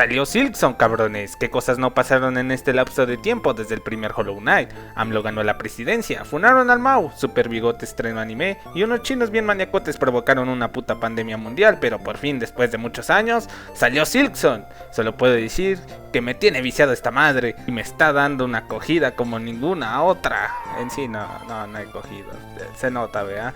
Salió Silksong, cabrones. ¿Qué cosas no pasaron en este lapso de tiempo desde el primer Hollow Knight? AMLO ganó la presidencia, funaron al Mau, Super Bigote estrenó anime y unos chinos bien maniacotes provocaron una puta pandemia mundial, pero por fin, después de muchos años, salió Silksong. Solo puedo decir que me tiene viciado esta madre y me está dando una acogida como ninguna otra. En sí no he cogido, se nota, ¿vea?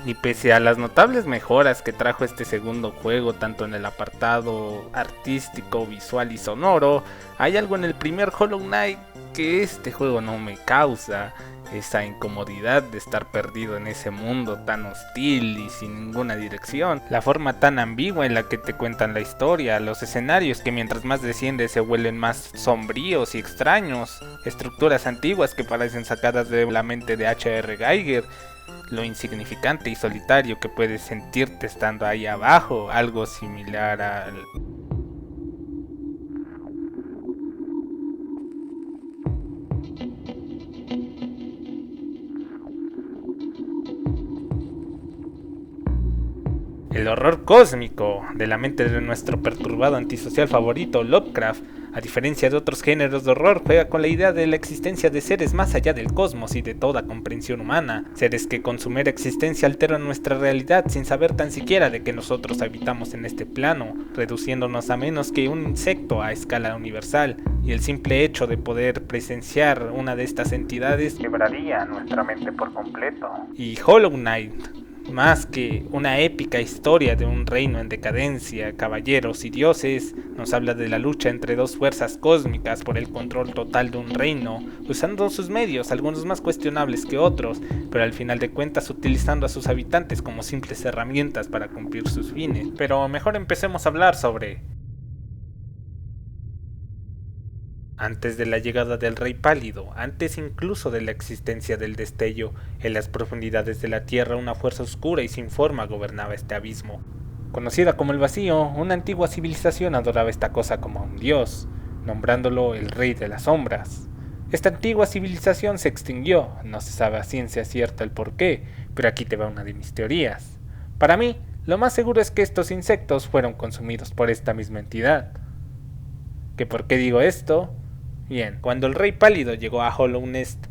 Y pese a las notables mejoras que trajo este segundo juego, tanto en el apartado artístico, visual y sonoro, hay algo en el primer Hollow Knight que este juego no me causa. Esa incomodidad de estar perdido en ese mundo tan hostil y sin ninguna dirección, la forma tan ambigua en la que te cuentan la historia, los escenarios que mientras más desciendes se vuelven más sombríos y extraños, estructuras antiguas que parecen sacadas de la mente de H.R. Giger, lo insignificante y solitario que puedes sentirte estando ahí abajo, algo similar al... El horror cósmico de la mente de nuestro perturbado antisocial favorito, Lovecraft, a diferencia de otros géneros de horror, juega con la idea de la existencia de seres más allá del cosmos y de toda comprensión humana, seres que con su mera existencia alteran nuestra realidad sin saber tan siquiera de que nosotros habitamos en este plano, reduciéndonos a menos que un insecto a escala universal, y el simple hecho de poder presenciar una de estas entidades quebraría nuestra mente por completo. Y Hollow Knight, más que una épica historia de un reino en decadencia, caballeros y dioses, nos habla de la lucha entre dos fuerzas cósmicas por el control total de un reino, usando sus medios, algunos más cuestionables que otros, pero al final de cuentas utilizando a sus habitantes como simples herramientas para cumplir sus fines. Pero mejor empecemos a hablar sobre... Antes de la llegada del Rey Pálido, antes incluso de la existencia del destello, en las profundidades de la tierra una fuerza oscura y sin forma gobernaba este abismo. Conocida como el Vacío, una antigua civilización adoraba esta cosa como a un dios, nombrándolo el Rey de las Sombras. Esta antigua civilización se extinguió, no se sabe a ciencia cierta el porqué, pero aquí te va una de mis teorías. Para mí, lo más seguro es que estos insectos fueron consumidos por esta misma entidad. ¿Que por qué digo esto? Bien, cuando el Rey Pálido llegó a Hollow Nest,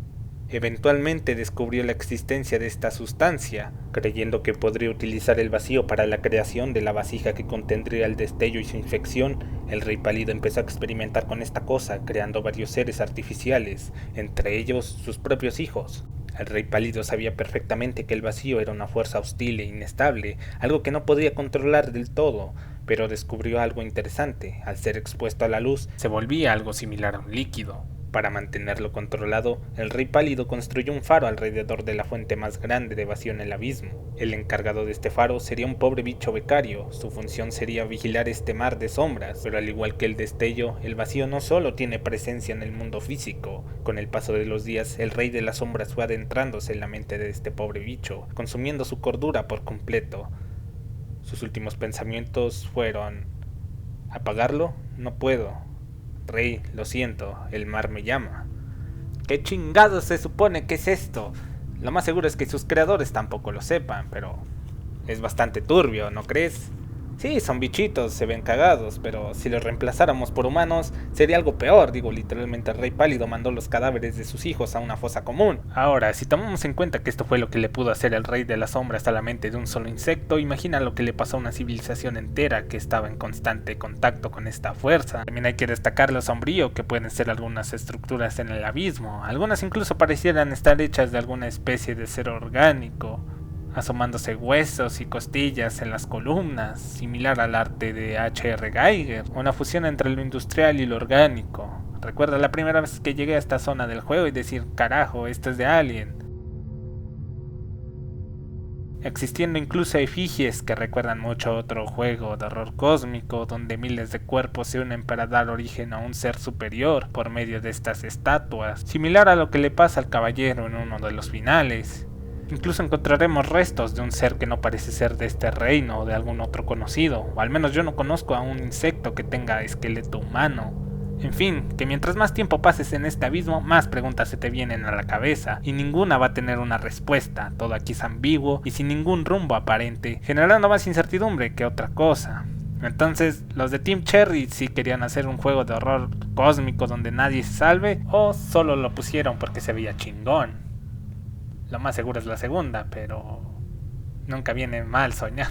eventualmente descubrió la existencia de esta sustancia, creyendo que podría utilizar el vacío para la creación de la vasija que contendría el destello y su infección. El Rey Pálido empezó a experimentar con esta cosa, creando varios seres artificiales, entre ellos sus propios hijos. El Rey Pálido sabía perfectamente que el vacío era una fuerza hostil e inestable, algo que no podía controlar del todo, pero descubrió algo interesante. Al ser expuesto a la luz, se volvía algo similar a un líquido. Para mantenerlo controlado, el Rey Pálido construyó un faro alrededor de la fuente más grande de vacío en el abismo. El encargado de este faro sería un pobre bicho becario. Su función sería vigilar este mar de sombras, pero al igual que el destello, el vacío no solo tiene presencia en el mundo físico. Con el paso de los días, el Rey de las Sombras fue adentrándose en la mente de este pobre bicho, consumiendo su cordura por completo. Sus últimos pensamientos fueron: ¿apagarlo? No puedo. Rey, lo siento, el mar me llama. ¿Qué chingados se supone que es esto? Lo más seguro es que sus creadores tampoco lo sepan, pero es bastante turbio, ¿no crees? Sí, son bichitos, se ven cagados, pero si los reemplazáramos por humanos sería algo peor. Digo, literalmente el Rey Pálido mandó los cadáveres de sus hijos a una fosa común. Ahora, si tomamos en cuenta que esto fue lo que le pudo hacer el Rey de las Sombras a la mente de un solo insecto, imagina lo que le pasó a una civilización entera que estaba en constante contacto con esta fuerza. También hay que destacar lo sombrío que pueden ser algunas estructuras en el abismo. Algunas incluso parecieran estar hechas de alguna especie de ser orgánico, asomándose huesos y costillas en las columnas, similar al arte de H.R. Giger, una fusión entre lo industrial y lo orgánico. Recuerda la primera vez que llegué a esta zona del juego y decir, carajo, esto es de Alien. Existiendo incluso efigies que recuerdan mucho a otro juego de horror cósmico, donde miles de cuerpos se unen para dar origen a un ser superior por medio de estas estatuas, similar a lo que le pasa al caballero en uno de los finales. Incluso encontraremos restos de un ser que no parece ser de este reino o de algún otro conocido, o al menos yo no conozco a un insecto que tenga esqueleto humano. En fin, que mientras más tiempo pases en este abismo, más preguntas se te vienen a la cabeza, y ninguna va a tener una respuesta. Todo aquí es ambiguo y sin ningún rumbo aparente, generando más incertidumbre que otra cosa. Entonces, los de Team Cherry sí querían hacer un juego de horror cósmico donde nadie se salve, o solo lo pusieron porque se veía chingón. Lo más seguro es la segunda, pero nunca viene mal soñar.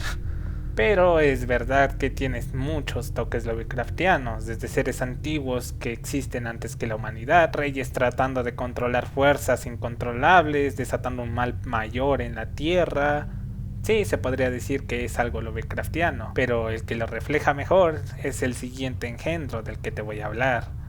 Pero es verdad que tienes muchos toques Lovecraftianos, desde seres antiguos que existen antes que la humanidad, reyes tratando de controlar fuerzas incontrolables, desatando un mal mayor en la tierra. Sí, se podría decir que es algo Lovecraftiano, pero el que lo refleja mejor es el siguiente engendro del que te voy a hablar.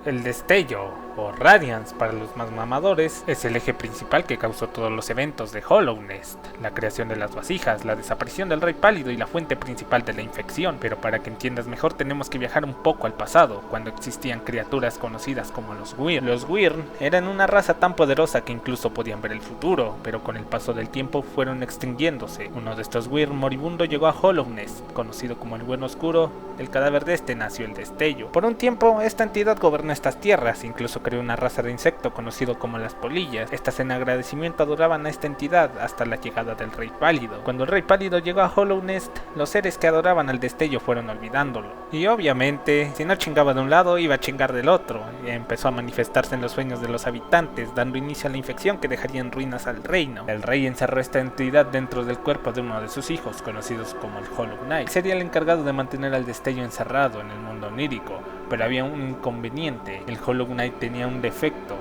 El destello, o Radiance para los más mamadores, es el eje principal que causó todos los eventos de Hollow Nest, la creación de las vasijas, la desaparición del Rey Pálido y la fuente principal de la infección. Pero para que entiendas mejor tenemos que viajar un poco al pasado, cuando existían criaturas conocidas como los Wyrn. Los Wyrn eran una raza tan poderosa que incluso podían ver el futuro, pero con el paso del tiempo fueron extinguiéndose. Uno de estos Wyrn moribundo llegó a Hollow Nest, conocido como el Buen Oscuro. Del cadáver de este nació el destello. Por un tiempo esta entidad gobernó estas tierras, incluso creó una raza de insecto conocido como las polillas. Estas en agradecimiento adoraban a esta entidad hasta la llegada del Rey Pálido. Cuando el Rey Pálido llegó a Hollow Nest, los seres que adoraban al destello fueron olvidándolo. Y obviamente, si no chingaba de un lado, iba a chingar del otro. Y empezó a manifestarse en los sueños de los habitantes, dando inicio a la infección que dejaría en ruinas al reino. El rey encerró esta entidad dentro del cuerpo de uno de sus hijos, conocidos como el Hollow Knight. Sería el encargado de mantener al destello encerrado en el mundo onírico, pero había un inconveniente. El Hollow Knight tenía un defecto: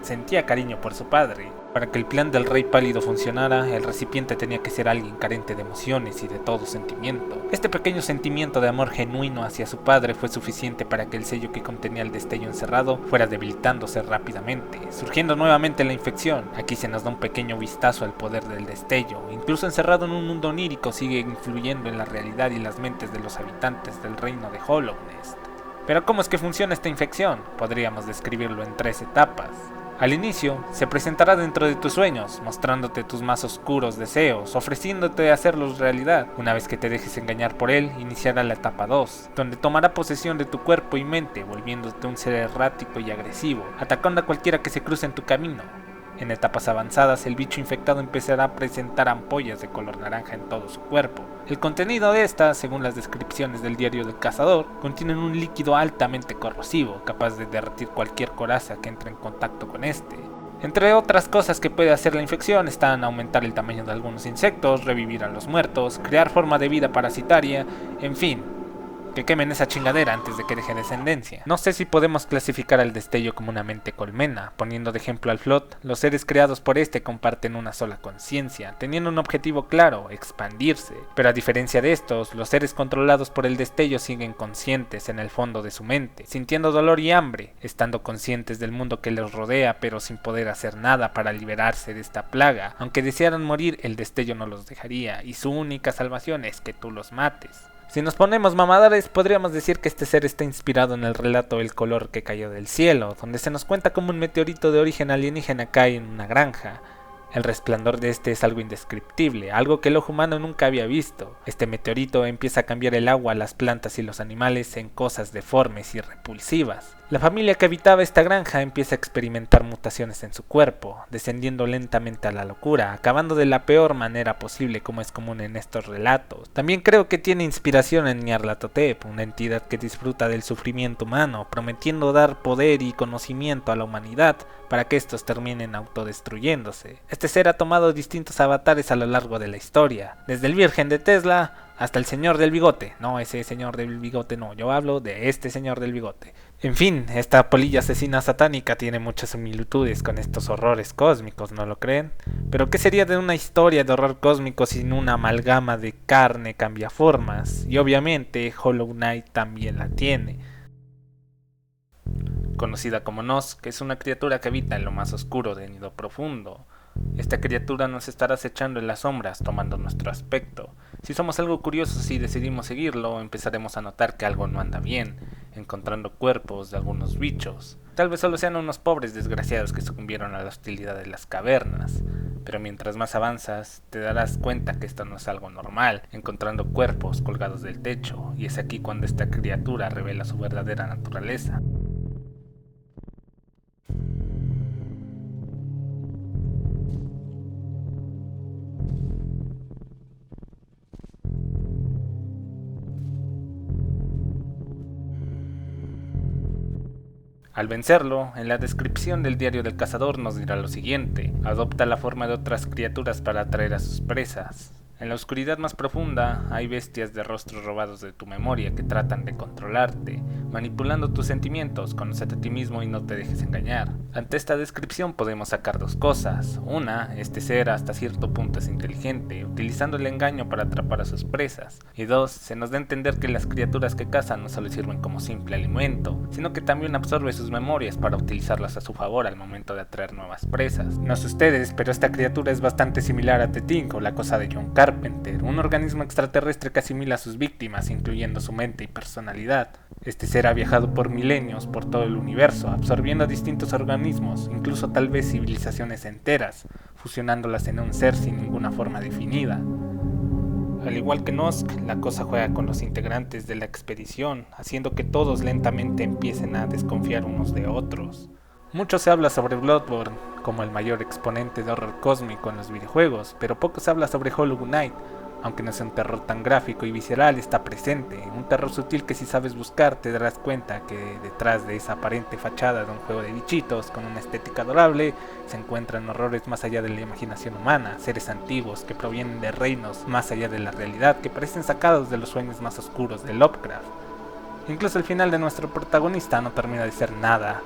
sentía cariño por su padre. Para que el plan del Rey Pálido funcionara, el recipiente tenía que ser alguien carente de emociones y de todo sentimiento. Este pequeño sentimiento de amor genuino hacia su padre fue suficiente para que el sello que contenía el destello encerrado fuera debilitándose rápidamente, surgiendo nuevamente la infección. Aquí se nos da un pequeño vistazo al poder del destello. Incluso encerrado en un mundo onírico, sigue influyendo en la realidad y las mentes de los habitantes del reino de Hollow Nest. Pero ¿cómo es que funciona esta infección? Podríamos describirlo en 3 etapas. Al inicio, se presentará dentro de tus sueños, mostrándote tus más oscuros deseos, ofreciéndote hacerlos realidad. Una vez que te dejes engañar por él, iniciará la etapa 2, donde tomará posesión de tu cuerpo y mente, volviéndote un ser errático y agresivo, atacando a cualquiera que se cruce en tu camino. En etapas avanzadas, el bicho infectado empezará a presentar ampollas de color naranja en todo su cuerpo. El contenido de estas, según las descripciones del diario del cazador, contienen un líquido altamente corrosivo, capaz de derretir cualquier coraza que entre en contacto con este. Entre otras cosas que puede hacer la infección están aumentar el tamaño de algunos insectos, revivir a los muertos, crear forma de vida parasitaria, en fin, que quemen esa chingadera antes de que deje descendencia. No sé si podemos clasificar al destello como una mente colmena. Poniendo de ejemplo al Flot, los seres creados por este comparten una sola conciencia, teniendo un objetivo claro: expandirse. Pero a diferencia de estos, los seres controlados por el destello siguen conscientes en el fondo de su mente, sintiendo dolor y hambre, estando conscientes del mundo que les rodea, pero sin poder hacer nada para liberarse de esta plaga. Aunque desearan morir, el destello no los dejaría, y su única salvación es que tú los mates. Si nos ponemos mamadores, podríamos decir que este ser está inspirado en el relato El color que cayó del cielo, donde se nos cuenta cómo un meteorito de origen alienígena cae en una granja. El resplandor de este es algo indescriptible, algo que el ojo humano nunca había visto. Este meteorito empieza a cambiar el agua, las plantas y los animales en cosas deformes y repulsivas. La familia que habitaba esta granja empieza a experimentar mutaciones en su cuerpo, descendiendo lentamente a la locura, acabando de la peor manera posible, como es común en estos relatos. También creo que tiene inspiración en Nyarlathotep, una entidad que disfruta del sufrimiento humano, prometiendo dar poder y conocimiento a la humanidad para que estos terminen autodestruyéndose. Este ser ha tomado distintos avatares a lo largo de la historia, desde el Virgen de Tesla hasta el Señor del Bigote. No, ese Señor del Bigote no, yo hablo de este Señor del Bigote. En fin, esta polilla asesina satánica tiene muchas similitudes con estos horrores cósmicos, ¿no lo creen? Pero ¿qué sería de una historia de horror cósmico sin una amalgama de carne cambiaformas? Y obviamente Hollow Knight también la tiene. Conocida como Nosk, que es una criatura que habita en lo más oscuro del nido profundo. Esta criatura nos estará acechando en las sombras, tomando nuestro aspecto. Si somos algo curiosos y decidimos seguirlo, empezaremos a notar que algo no anda bien, encontrando cuerpos de algunos bichos. Tal vez solo sean unos pobres desgraciados que sucumbieron a la hostilidad de las cavernas, Pero mientras más avanzas, te darás cuenta que esto no es algo normal, encontrando cuerpos colgados del techo, y es aquí cuando esta criatura revela su verdadera naturaleza. Al vencerlo, en la descripción del diario del cazador nos dirá lo siguiente: adopta la forma de otras criaturas para atraer a sus presas. En la oscuridad más profunda hay bestias de rostros robados de tu memoria que tratan de controlarte, manipulando tus sentimientos. Conócete a ti mismo y no te dejes engañar. Ante esta descripción podemos sacar dos cosas. Una, este ser hasta cierto punto es inteligente, utilizando el engaño para atrapar a sus presas. Y dos, se nos da a entender que las criaturas que cazan no solo sirven como simple alimento, sino que también absorbe sus memorias para utilizarlas a su favor al momento de atraer nuevas presas. No sé ustedes, pero esta criatura es bastante similar a The Thing o La Cosa de John Carpenter, un organismo extraterrestre que asimila a sus víctimas, incluyendo su mente y personalidad. Este ser ha viajado por milenios por todo el universo, absorbiendo a distintos organismos, incluso tal vez civilizaciones enteras, fusionándolas en un ser sin ninguna forma definida. Al igual que Nosk, la cosa juega con los integrantes de la expedición, haciendo que todos lentamente empiecen a desconfiar unos de otros. Mucho se habla sobre Bloodborne como el mayor exponente de horror cósmico en los videojuegos, pero poco se habla sobre Hollow Knight. Aunque no sea un terror tan gráfico y visceral, está presente, un terror sutil que si sabes buscar te darás cuenta que detrás de esa aparente fachada de un juego de bichitos con una estética adorable se encuentran horrores más allá de la imaginación humana, seres antiguos que provienen de reinos más allá de la realidad que parecen sacados de los sueños más oscuros de Lovecraft. Incluso el final de nuestro protagonista no termina de ser nada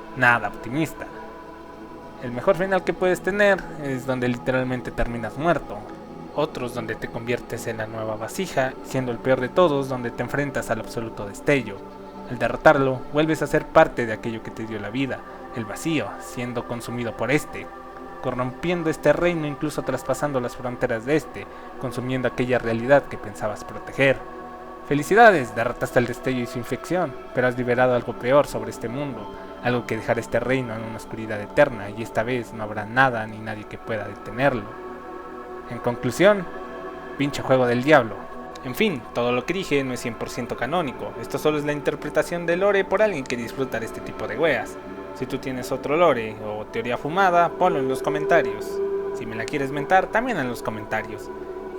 optimista. El mejor final que puedes tener es donde literalmente terminas muerto. Otros donde te conviertes en la nueva vasija, siendo el peor de todos donde te enfrentas al absoluto destello. Al derrotarlo, vuelves a ser parte de aquello que te dio la vida, el vacío, siendo consumido por este, corrompiendo este reino, incluso traspasando las fronteras de este, consumiendo aquella realidad que pensabas proteger. Felicidades, derrotaste al destello y su infección, pero has liberado algo peor sobre este mundo, algo que dejará este reino en una oscuridad eterna, y esta vez no habrá nada ni nadie que pueda detenerlo. En conclusión, pinche juego del diablo. En fin, todo lo que dije no es 100% canónico, esto solo es la interpretación de lore por alguien que disfruta de este tipo de weas. Si tú tienes otro lore o teoría fumada, ponlo en los comentarios. Si me la quieres mentar, también en los comentarios.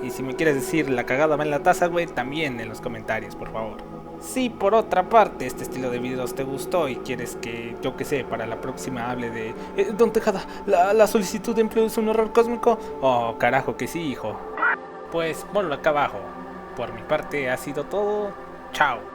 Y si me quieres decir la cagada va en la taza, güey, también en los comentarios, por favor. Si por otra parte este estilo de videos te gustó y quieres que, yo que sé, para la próxima hable de Don Tejada, la solicitud de empleo es un horror cósmico, oh carajo que sí, hijo, pues ponlo acá abajo. Por mi parte ha sido todo, chao.